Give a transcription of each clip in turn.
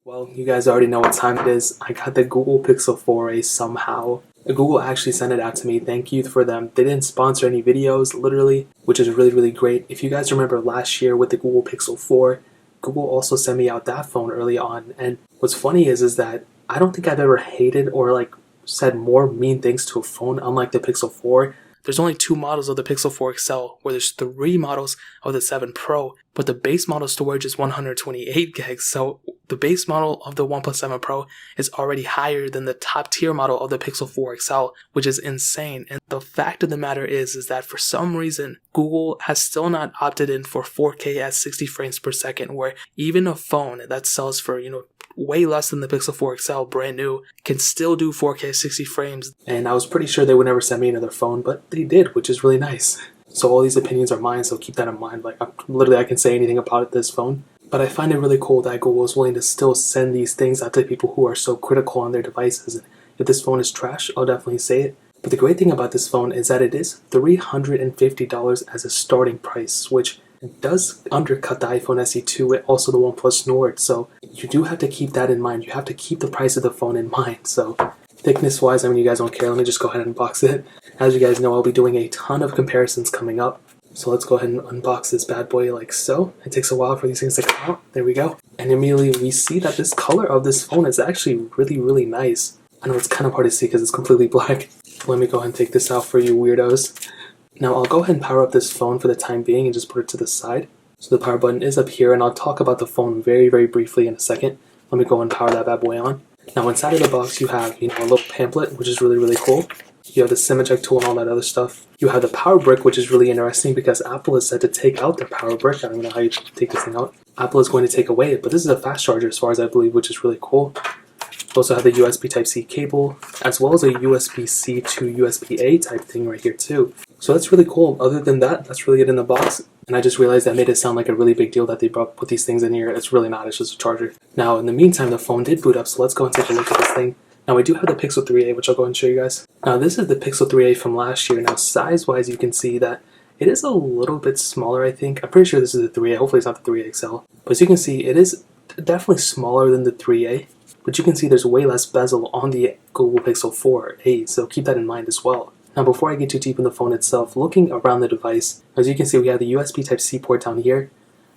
Well, you guys already know what time it is. I got the Google Pixel 4a somehow. Google actually sent it out to me. Thank you for them. They didn't sponsor any videos, literally, which is really great. If you guys remember last year with the Google Pixel 4, Google also sent me out that phone early on. And what's funny is that I don't think I've ever hated or said more mean things to a phone unlike the Pixel 4. There's only 2 models of the Pixel 4 XL, where there's 3 models of the 7 Pro, but the base model storage is 128 gigs, so the base model of the OnePlus 7 Pro is already higher than the top tier model of the Pixel 4 XL, which is insane. And the fact of the matter is that for some reason, Google has still not opted in for 4K at 60 frames per second, where even a phone that sells for, way less than the Pixel 4 XL brand new can still do 4K 60 frames. And I was pretty sure they would never send me another phone, but they did, which is really nice. So all these opinions are mine, so keep that in mind. I can say anything about this phone. But I find it really cool that Google is willing to still send these things out to people who are so critical on their devices. And if this phone is trash, I'll definitely say it. But the great thing about this phone is that it is $350 as a starting price, which does undercut the iPhone SE 2 and also the OnePlus Nord. So you do have to keep that in mind. You have to keep the price of the phone in mind. So thickness wise, you guys don't care. Let me just go ahead and unbox it. As you guys know, I'll be doing a ton of comparisons coming up. So let's go ahead and unbox this bad boy like so. It takes a while for these things to come out. There we go. And immediately we see that this color of this phone is actually really nice. I know it's kind of hard to see because it's completely black. Let me go ahead and take this out for you weirdos. Now I'll go ahead and power up this phone for the time being and just put it to the side. So the power button is up here, and I'll talk about the phone very briefly in a second. Let me go and power that bad boy on. Now inside of the box you have, a little pamphlet, which is really cool. You have the SIM eject tool and all that other stuff. You have the power brick, which is really interesting because Apple has said to take out their power brick. I don't know how you take this thing out. Apple is going to take away it, but this is a fast charger as far as I believe, which is really cool. You also have the USB Type-C cable, as well as a USB-C to USB-A type thing right here too. So that's really cool. Other than that, that's really it in the box. And I just realized that made it sound like a really big deal that they put these things in here. It's really not, it's just a charger. Now in the meantime, the phone did boot up, so let's go and take a look at this thing. Now we do have the Pixel 3a, which I'll go and show you guys. Now this is the Pixel 3a from last year. Now size-wise, you can see that it is a little bit smaller, I think. I'm pretty sure this is the 3a. Hopefully it's not the 3a XL. But as you can see, it is definitely smaller than the 3a. But you can see there's way less bezel on the Google Pixel 4a, so keep that in mind as well. Now before I get too deep in the phone itself, looking around the device, as you can see we have the USB Type-C port down here.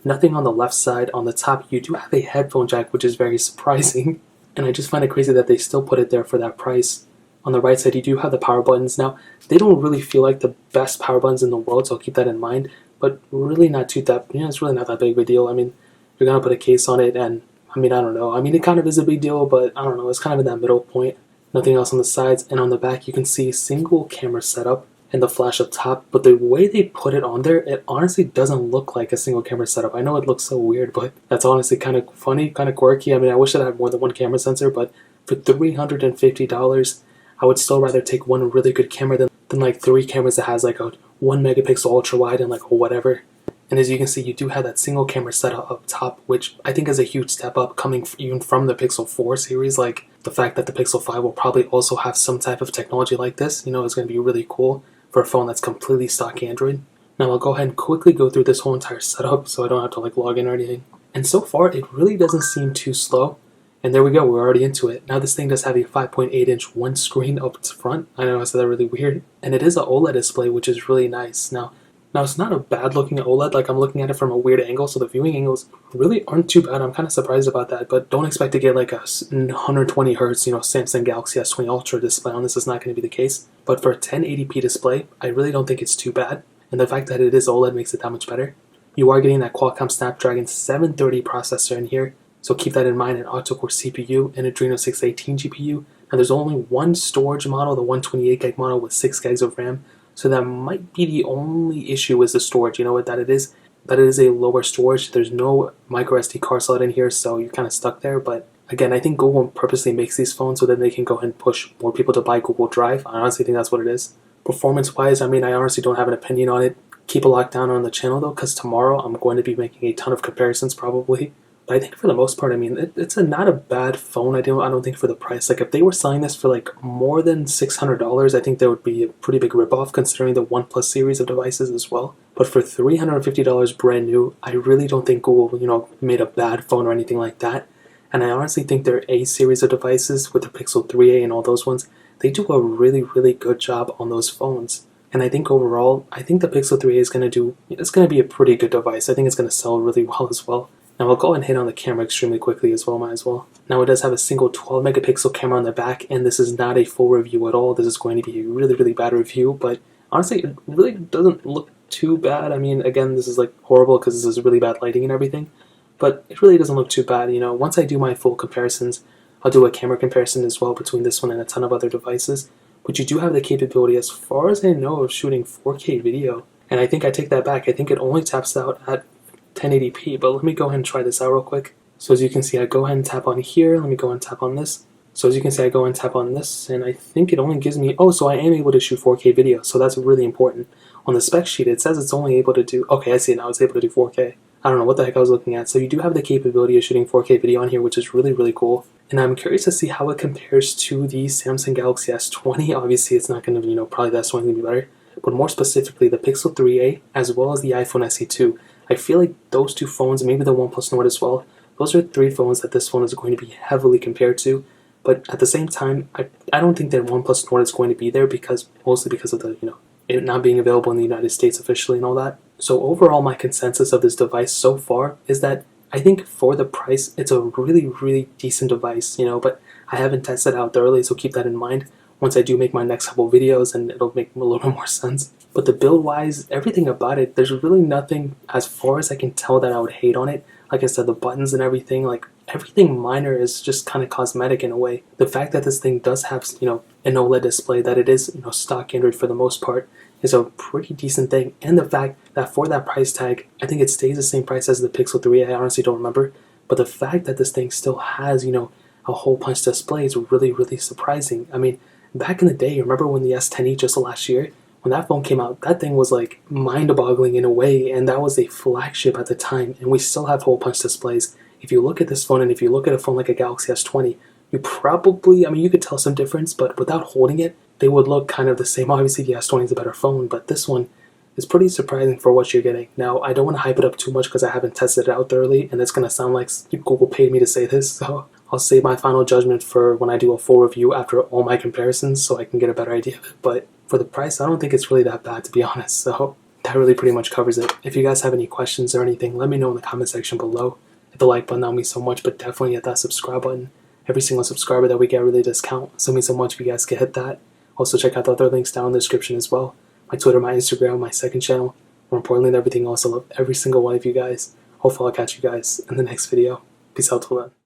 Nothing on the left side. On the top you do have a headphone jack, which is very surprising. And I just find it crazy that they still put it there for that price. On the right side, you do have the power buttons. Now, they don't really feel like the best power buttons in the world, so keep that in mind. But really not it's really not that big of a deal. You're going to put a case on it, and I don't know. It kind of is a big deal, but I don't know. It's kind of in that middle point. Nothing else on the sides. And on the back, you can see single camera setup and the flash up top. But the way they put it on there, it honestly doesn't look like a single camera setup. I know it looks so weird, but that's honestly kind of funny, kind of quirky. I wish it had more than one camera sensor, but for $350, I would still rather take one really good camera than like 3 cameras that has like a 1 megapixel ultra wide and like whatever. And as you can see, you do have that single camera setup up top, which I think is a huge step up coming even from the Pixel 4 series. Like the fact that the Pixel 5 will probably also have some type of technology like this, is going to be really cool for a phone that's completely stock Android. Now I'll go ahead and quickly go through this whole entire setup so I don't have to log in or anything. And so far, it really doesn't seem too slow. And there we go, we're already into it. Now this thing does have a 5.8-inch one screen up front. I know I said that really weird. And it is an OLED display, which is really nice. Now it's not a bad looking OLED, I'm looking at it from a weird angle, so the viewing angles really aren't too bad. I'm kind of surprised about that, but don't expect to get like a 120 hertz, Samsung Galaxy S20 Ultra display on this. Is not going to be the case. But for a 1080p display, I really don't think it's too bad. And the fact that it is OLED makes it that much better. You are getting that Qualcomm Snapdragon 730 processor in here, so keep that in mind, an octa-core CPU and Adreno 618 GPU. Now there's only one storage model, the 128 gig model with 6 gigs of RAM. So that might be the only issue is the storage. You know what that it is? That it is a lower storage. There's no micro SD card slot in here, so you're kind of stuck there. But again, I think Google purposely makes these phones so that they can go ahead and push more people to buy Google Drive. I honestly think that's what it is. Performance-wise, I honestly don't have an opinion on it. Keep a lockdown on the channel though, because tomorrow I'm going to be making a ton of comparisons probably. But I think for the most part, it's not a bad phone. I don't think for the price. If they were selling this for more than $600, I think that would be a pretty big ripoff considering the OnePlus series of devices as well. But for $350 brand new, I really don't think Google, made a bad phone or anything like that. And I honestly think their A series of devices with the Pixel 3a and all those ones, they do a really, really good job on those phones. And I think overall, I think the Pixel 3a is going to it's going to be a pretty good device. I think it's going to sell really well as well. Now I'll go ahead and hit on the camera extremely quickly as well, might as well. Now it does have a single 12 megapixel camera on the back, and this is not a full review at all. This is going to be a really, really bad review, but honestly, it really doesn't look too bad. I mean, again, this is like horrible because this is really bad lighting and everything, but it really doesn't look too bad. Once I do my full comparisons, I'll do a camera comparison as well between this one and a ton of other devices. But you do have the capability, as far as I know, of shooting 4K video. And I think I take that back. I think it only taps out at 1080p, but let me go ahead and try this out real quick. So as you can see, I go ahead and tap on here. Let me go ahead and tap on this. So as you can see, I go and tap on this, and I think it only gives me, so I am able to shoot 4K video, so that's really important. On the spec sheet, it says it's only able to do, okay, I see it now, it's able to do 4K. I don't know what the heck I was looking at. So you do have the capability of shooting 4K video on here, which is really, really cool. And I'm curious to see how it compares to the Samsung Galaxy S20. Obviously, it's not going to, probably the S20 is going to be better. But more specifically, the Pixel 3a as well as the iPhone SE2. I feel like those two phones, maybe the OnePlus Nord as well, those are three phones that this phone is going to be heavily compared to. But at the same time, I don't think that OnePlus Nord is going to be there mostly because of the, it not being available in the United States officially and all that. So overall, my consensus of this device so far is that I think for the price, it's a really, really decent device, but I haven't tested it out thoroughly, so keep that in mind once I do make my next couple videos, and it'll make a little bit more sense. But the build-wise, everything about it, there's really nothing, as far as I can tell, that I would hate on it. Like I said, the buttons and everything, like everything minor is just kind of cosmetic in a way. The fact that this thing does have, an OLED display, that it is, stock Android for the most part, is a pretty decent thing. And the fact that for that price tag, I think it stays the same price as the Pixel 3. I honestly don't remember. But the fact that this thing still has, a hole punch display is really, really surprising. I mean, back in the day, remember when the S10e just last year, when that phone came out, that thing was like mind-boggling in a way, and that was a flagship at the time, and we still have hole punch displays. If you look at this phone, and if you look at a phone like a Galaxy S20, you probably, you could tell some difference, but without holding it, they would look kind of the same. Obviously, the S20 is a better phone, but this one is pretty surprising for what you're getting. Now, I don't want to hype it up too much because I haven't tested it out thoroughly, and it's going to sound like Google paid me to say this, so I'll save my final judgment for when I do a full review after all my comparisons so I can get a better idea of it. But for the price, I don't think it's really that bad, to be honest, so that really pretty much covers it. If you guys have any questions or anything, let me know in the comment section below. Hit the like button, that would mean so much, but definitely hit that subscribe button. Every single subscriber that we get really does count, so it means so much if you guys can hit that. Also, check out the other links down in the description as well. My Twitter, my Instagram, my second channel. More importantly than everything else, I love every single one of you guys. Hopefully I'll catch you guys in the next video. Peace out till then.